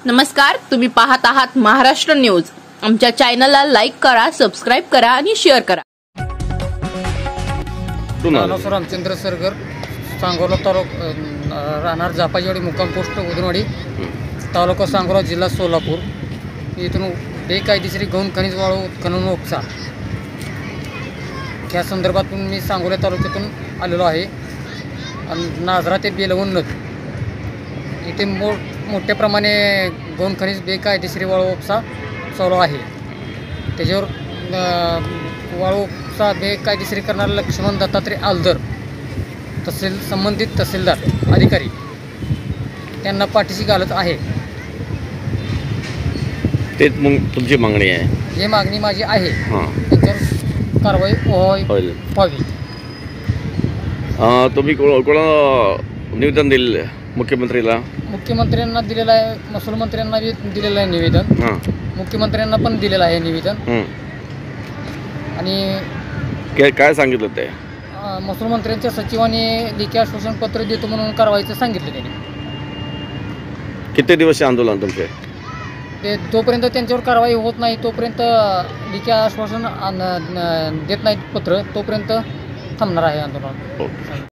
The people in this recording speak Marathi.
नमस्कार, तुम्ही पाहत आहात महाराष्ट्र न्यूज। आमच्या चॅनलला लाईक करा, सबस्क्राइब करा आणि शेअर करा। नाव रामचंद्र सरगर, सांगोला तालुका, राहणार जापाजीवाडी, मुक्काम पोस्ट उदनवाडी, तालुका सांगोला, जिल्हा सोलापूर। इथून बेकायदेशीर गौण खनिज वाळू उत्खनन उपसा या संदर्भात मी सांगोला तालुक्यातून आलेलो आहे। आणि नाझरा ते बेलवण नद इथे मोठ्या प्रमाणे गौण खनिज बेकायदेशीर वाळू उपसा चालू आहे। त्याच्यावर वाळू उपसा बेकायदेशीर करणारे लक्ष्मण दत्तात्रय आलदर संबंधित तहसीलदार अधिकारी त्यांना पाठीशी घालत आहे। तेच मग तुमची मागणी आहे? ही मागणी माझी आहे, त्यांच्यावर कारवाई व्हावी। तुम्ही कोणा निवेदन दिले? मुख्यमंत्र्यांना दिलेलं आहे, महसूल मंत्र्यांना दिलेलं आहे निवेदन, मुख्यमंत्र्यांना पण दिलेलं आहे निवेदन। आणि काय सांगितलं ते? महसूल मंत्र्यांच्या सचिवांनी लेखी आश्वासन पत्र देतो म्हणून कारवाईचं सांगितलं त्यांनी। किती दिवस आंदोलन तुमचे? ते जोपर्यंत त्यांच्यावर कारवाई होत नाही तोपर्यंत, लेखी आश्वासन देत नाहीत पत्र, तोपर्यंत थांबणार आहे आंदोलन।